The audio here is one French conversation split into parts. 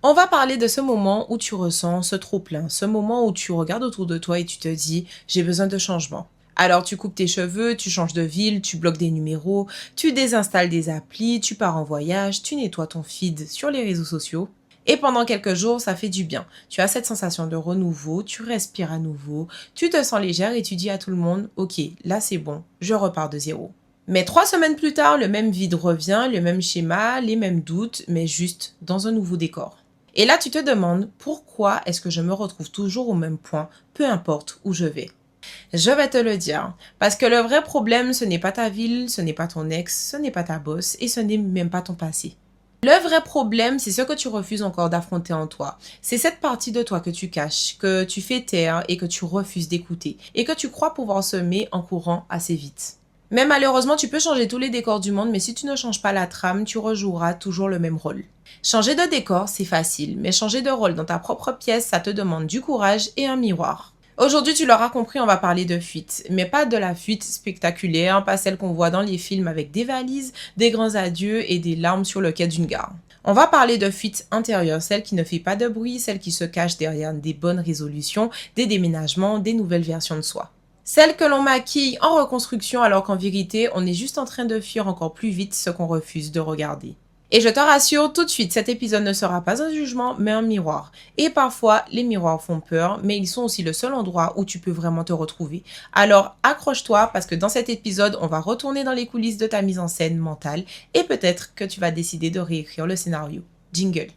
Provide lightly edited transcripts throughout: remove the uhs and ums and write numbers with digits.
On va parler de ce moment où tu ressens ce trop-plein, ce moment où tu regardes autour de toi et tu te dis « j'ai besoin de changement ». Alors tu coupes tes cheveux, tu changes de ville, tu bloques des numéros, tu désinstalles des applis, tu pars en voyage, tu nettoies ton feed sur les réseaux sociaux. Et pendant quelques jours, ça fait du bien. Tu as cette sensation de renouveau, tu respires à nouveau, tu te sens légère et tu dis à tout le monde « ok, là c'est bon, je repars de zéro ». Mais 3 semaines plus tard, le même vide revient, le même schéma, les mêmes doutes, mais juste dans un nouveau décor. Et là, tu te demandes pourquoi est-ce que je me retrouve toujours au même point, peu importe où je vais. Je vais te le dire, parce que le vrai problème, ce n'est pas ta ville, ce n'est pas ton ex, ce n'est pas ta boss et ce n'est même pas ton passé. Le vrai problème, c'est ce que tu refuses encore d'affronter en toi. C'est cette partie de toi que tu caches, que tu fais taire et que tu refuses d'écouter et que tu crois pouvoir semer en courant assez vite. Mais malheureusement, tu peux changer tous les décors du monde, mais si tu ne changes pas la trame, tu rejoueras toujours le même rôle. Changer de décor, c'est facile, mais changer de rôle dans ta propre pièce, ça te demande du courage et un miroir. Aujourd'hui, tu l'auras compris, on va parler de fuite, mais pas de la fuite spectaculaire, pas celle qu'on voit dans les films avec des valises, des grands adieux et des larmes sur le quai d'une gare. On va parler de fuite intérieure, celle qui ne fait pas de bruit, celle qui se cache derrière des bonnes résolutions, des déménagements, des nouvelles versions de soi. Celle que l'on maquille en reconstruction alors qu'en vérité, on est juste en train de fuir encore plus vite ce qu'on refuse de regarder. Et je te rassure tout de suite, cet épisode ne sera pas un jugement, mais un miroir. Et parfois, les miroirs font peur, mais ils sont aussi le seul endroit où tu peux vraiment te retrouver. Alors, accroche-toi parce que dans cet épisode, on va retourner dans les coulisses de ta mise en scène mentale et peut-être que tu vas décider de réécrire le scénario. Jingle.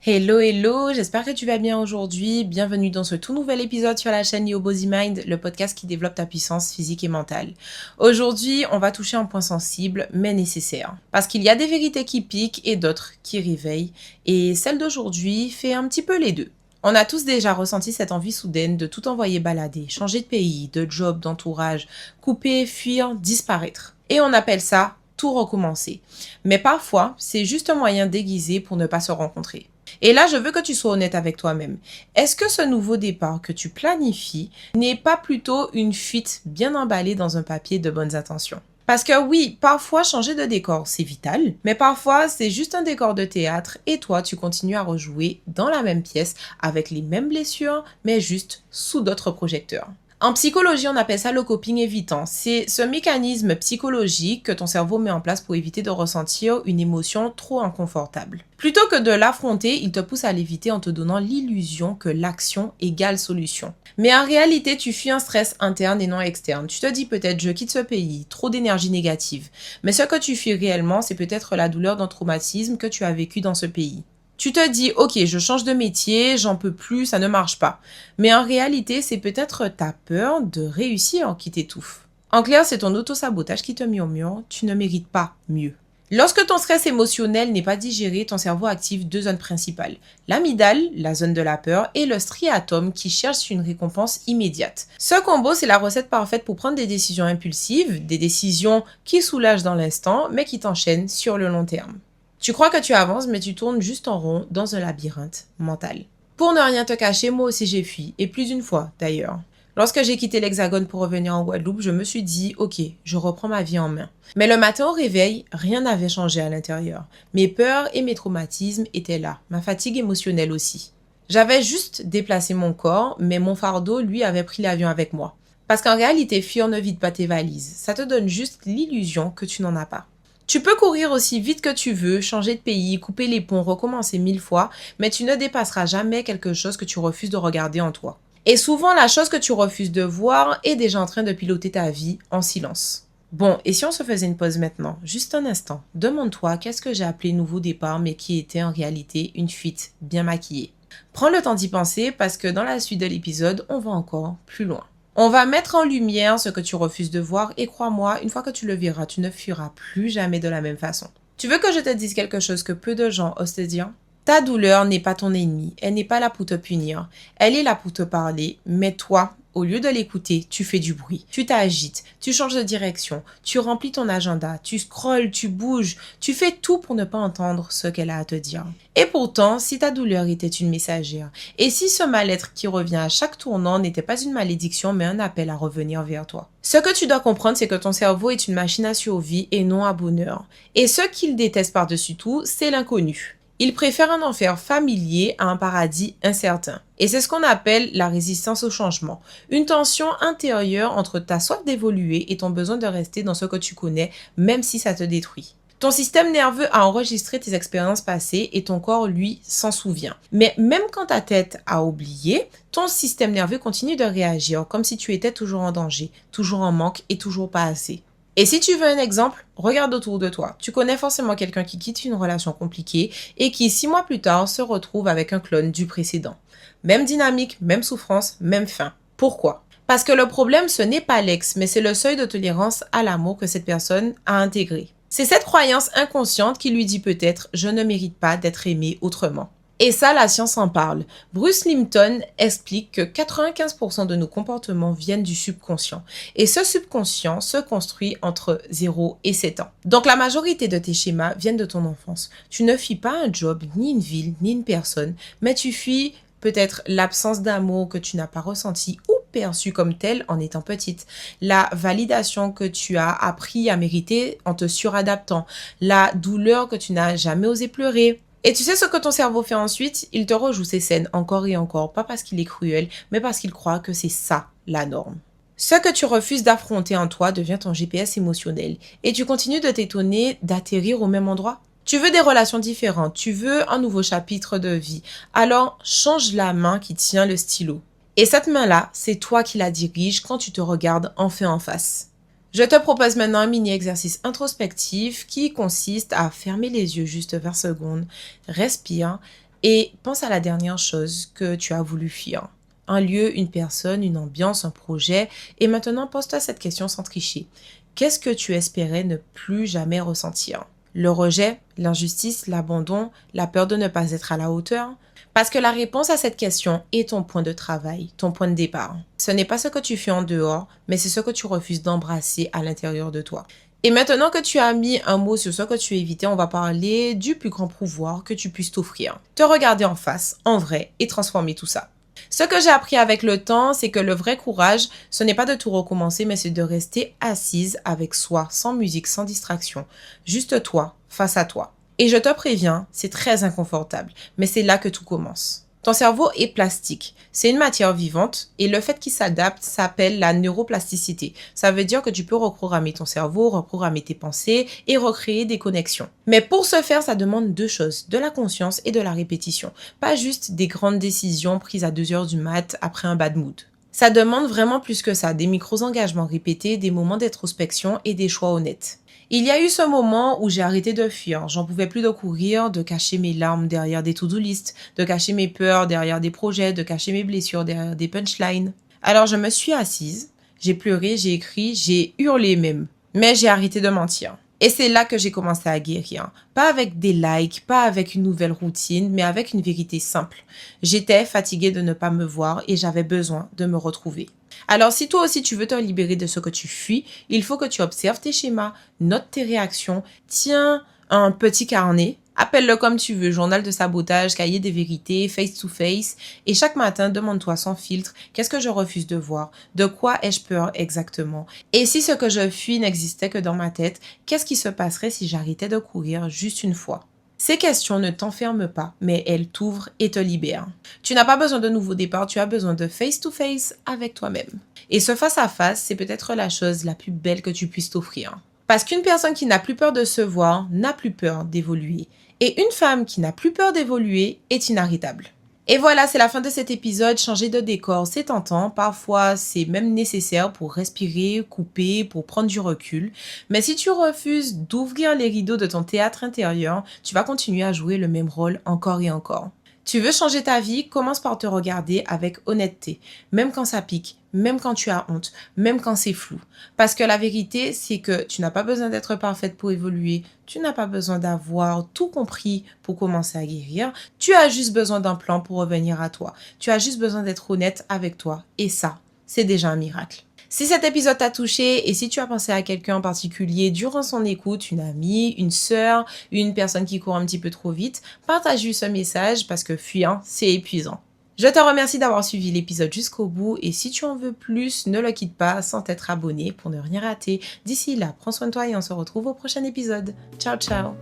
Hello, hello, j'espère que tu vas bien aujourd'hui. Bienvenue dans ce tout nouvel épisode sur la chaîne Your Body Mind, le podcast qui développe ta puissance physique et mentale. Aujourd'hui, on va toucher un point sensible, mais nécessaire. Parce qu'il y a des vérités qui piquent et d'autres qui réveillent. Et celle d'aujourd'hui fait un petit peu les deux. On a tous déjà ressenti cette envie soudaine de tout envoyer balader, changer de pays, de job, d'entourage, couper, fuir, disparaître. Et on appelle ça tout recommencer. Mais parfois, c'est juste un moyen déguisé pour ne pas se rencontrer. Et là, je veux que tu sois honnête avec toi-même. Est-ce que ce nouveau départ que tu planifies n'est pas plutôt une fuite bien emballée dans un papier de bonnes intentions? Parce que oui, parfois changer de décor, c'est vital, mais parfois c'est juste un décor de théâtre et toi, tu continues à rejouer dans la même pièce avec les mêmes blessures, mais juste sous d'autres projecteurs. En psychologie, on appelle ça le coping évitant. C'est ce mécanisme psychologique que ton cerveau met en place pour éviter de ressentir une émotion trop inconfortable. Plutôt que de l'affronter, il te pousse à l'éviter en te donnant l'illusion que l'action égale solution. Mais en réalité, tu fuis un stress interne et non externe. Tu te dis peut-être je quitte ce pays, trop d'énergie négative. Mais ce que tu fuis réellement, c'est peut-être la douleur d'un traumatisme que tu as vécu dans ce pays. Tu te dis, ok, je change de métier, j'en peux plus, ça ne marche pas. Mais en réalité, c'est peut-être ta peur de réussir qui t'étouffe. En clair, c'est ton autosabotage qui te murmure, tu ne mérites pas mieux. Lorsque ton stress émotionnel n'est pas digéré, ton cerveau active 2 zones principales. L'amygdale, la zone de la peur, et le striatum qui cherche une récompense immédiate. Ce combo, c'est la recette parfaite pour prendre des décisions impulsives, des décisions qui soulagent dans l'instant, mais qui t'enchaînent sur le long terme. Tu crois que tu avances, mais tu tournes juste en rond dans un labyrinthe mental. Pour ne rien te cacher, moi aussi j'ai fui, et plus d'une fois d'ailleurs. Lorsque j'ai quitté l'Hexagone pour revenir en Guadeloupe, je me suis dit, ok, je reprends ma vie en main. Mais le matin au réveil, rien n'avait changé à l'intérieur. Mes peurs et mes traumatismes étaient là, ma fatigue émotionnelle aussi. J'avais juste déplacé mon corps, mais mon fardeau, lui, avait pris l'avion avec moi. Parce qu'en réalité, fuir ne vide pas tes valises. Ça te donne juste l'illusion que tu n'en as pas. Tu peux courir aussi vite que tu veux, changer de pays, couper les ponts, recommencer 1000 fois, mais tu ne dépasseras jamais quelque chose que tu refuses de regarder en toi. Et souvent, la chose que tu refuses de voir est déjà en train de piloter ta vie en silence. Bon, et si on se faisait une pause maintenant, juste un instant, demande-toi qu'est-ce que j'ai appelé nouveau départ, mais qui était en réalité une fuite bien maquillée. Prends le temps d'y penser parce que dans la suite de l'épisode, on va encore plus loin. On va mettre en lumière ce que tu refuses de voir et crois-moi, une fois que tu le verras, tu ne fuiras plus jamais de la même façon. Tu veux que je te dise quelque chose que peu de gens osent te dire? Ta douleur n'est pas ton ennemi, elle n'est pas là pour te punir, elle est là pour te parler, mais toi, Au lieu de l'écouter, tu fais du bruit, tu t'agites, tu changes de direction, tu remplis ton agenda, tu scrolles, tu bouges, tu fais tout pour ne pas entendre ce qu'elle a à te dire. Et pourtant, si ta douleur était une messagère, et si ce mal-être qui revient à chaque tournant n'était pas une malédiction mais un appel à revenir vers toi. Ce que tu dois comprendre, c'est que ton cerveau est une machine à survie et non à bonheur. Et ce qu'il déteste par-dessus tout, c'est l'inconnu. Il préfère un enfer familier à un paradis incertain. Et c'est ce qu'on appelle la résistance au changement. Une tension intérieure entre ta soif d'évoluer et ton besoin de rester dans ce que tu connais, même si ça te détruit. Ton système nerveux a enregistré tes expériences passées et ton corps, lui, s'en souvient. Mais même quand ta tête a oublié, ton système nerveux continue de réagir comme si tu étais toujours en danger, toujours en manque et toujours pas assez. Et si tu veux un exemple, regarde autour de toi. Tu connais forcément quelqu'un qui quitte une relation compliquée et qui, 6 mois plus tard, se retrouve avec un clone du précédent. Même dynamique, même souffrance, même fin. Pourquoi? Parce que le problème, ce n'est pas l'ex, mais c'est le seuil de tolérance à l'amour que cette personne a intégré. C'est cette croyance inconsciente qui lui dit peut-être « je ne mérite pas d'être aimé autrement ». Et ça, la science en parle. Bruce Lipton explique que 95% de nos comportements viennent du subconscient. Et ce subconscient se construit entre 0 et 7 ans. Donc la majorité de tes schémas viennent de ton enfance. Tu ne fuis pas un job, ni une ville, ni une personne, mais tu fuis peut-être l'absence d'amour que tu n'as pas ressenti ou perçu comme tel en étant petite, la validation que tu as appris à mériter en te suradaptant, la douleur que tu n'as jamais osé pleurer. Et tu sais ce que ton cerveau fait ensuite? Il te rejoue ces scènes encore et encore, pas parce qu'il est cruel, mais parce qu'il croit que c'est ça la norme. Ce que tu refuses d'affronter en toi devient ton GPS émotionnel et tu continues de t'étonner d'atterrir au même endroit. Tu veux des relations différentes, tu veux un nouveau chapitre de vie, alors change la main qui tient le stylo. Et cette main-là, c'est toi qui la dirige quand tu te regardes enfin en face. Je te propose maintenant un mini-exercice introspectif qui consiste à fermer les yeux juste 20 secondes, respire et pense à la dernière chose que tu as voulu fuir. Un lieu, une personne, une ambiance, un projet. Et maintenant, pose-toi cette question sans tricher. Qu'est-ce que tu espérais ne plus jamais ressentir? Le rejet, l'injustice, l'abandon, la peur de ne pas être à la hauteur? Parce que la réponse à cette question est ton point de travail, ton point de départ. Ce n'est pas ce que tu fais en dehors, mais c'est ce que tu refuses d'embrasser à l'intérieur de toi. Et maintenant que tu as mis un mot sur ce que tu évitais, on va parler du plus grand pouvoir que tu puisses t'offrir. Te regarder en face, en vrai, et transformer tout ça. Ce que j'ai appris avec le temps, c'est que le vrai courage, ce n'est pas de tout recommencer, mais c'est de rester assise avec soi, sans musique, sans distraction. Juste toi, face à toi. Et je te préviens, c'est très inconfortable, mais c'est là que tout commence. Ton cerveau est plastique. C'est une matière vivante et le fait qu'il s'adapte s'appelle la neuroplasticité. Ça veut dire que tu peux reprogrammer ton cerveau, reprogrammer tes pensées et recréer des connexions. Mais pour ce faire, ça demande deux choses, de la conscience et de la répétition. Pas juste des grandes décisions prises à 2 heures du mat après un bad mood. Ça demande vraiment plus que ça, des micro-engagements répétés, des moments d'introspection et des choix honnêtes. Il y a eu ce moment où j'ai arrêté de fuir. J'en pouvais plus de courir, de cacher mes larmes derrière des to-do list, de cacher mes peurs derrière des projets, de cacher mes blessures derrière des punchlines. Alors je me suis assise, j'ai pleuré, j'ai écrit, j'ai hurlé même. Mais j'ai arrêté de mentir. Et c'est là que j'ai commencé à guérir. Pas avec des likes, pas avec une nouvelle routine, mais avec une vérité simple. J'étais fatiguée de ne pas me voir et j'avais besoin de me retrouver. Alors si toi aussi tu veux te libérer de ce que tu fuis, il faut que tu observes tes schémas, notes tes réactions, tiens un petit carnet, appelle-le comme tu veux, journal de sabotage, cahier des vérités, face to face, et chaque matin demande-toi sans filtre, qu'est-ce que je refuse de voir, de quoi ai-je peur exactement, et si ce que je fuis n'existait que dans ma tête, qu'est-ce qui se passerait si j'arrêtais de courir juste une fois? Ces questions ne t'enferment pas, mais elles t'ouvrent et te libèrent. Tu n'as pas besoin de nouveau départ, tu as besoin de face-to-face avec toi-même. Et ce face-à-face, c'est peut-être la chose la plus belle que tu puisses t'offrir. Parce qu'une personne qui n'a plus peur de se voir n'a plus peur d'évoluer. Et une femme qui n'a plus peur d'évoluer est inarrêtable. Et voilà, c'est la fin de cet épisode. Changer de décor, c'est tentant. Parfois, c'est même nécessaire pour respirer, couper, pour prendre du recul. Mais si tu refuses d'ouvrir les rideaux de ton théâtre intérieur, tu vas continuer à jouer le même rôle encore et encore. Tu veux changer ta vie, commence par te regarder avec honnêteté, même quand ça pique, même quand tu as honte, même quand c'est flou. Parce que la vérité, c'est que tu n'as pas besoin d'être parfaite pour évoluer, tu n'as pas besoin d'avoir tout compris pour commencer à guérir, tu as juste besoin d'un plan pour revenir à toi. Tu as juste besoin d'être honnête avec toi et ça, c'est déjà un miracle. Si cet épisode t'a touché et si tu as pensé à quelqu'un en particulier durant son écoute, une amie, une sœur, une personne qui court un petit peu trop vite, partage-lui ce message parce que fuir, c'est épuisant. Je te remercie d'avoir suivi l'épisode jusqu'au bout et si tu en veux plus, ne le quitte pas sans t'être abonné pour ne rien rater. D'ici là, prends soin de toi et on se retrouve au prochain épisode. Ciao ciao!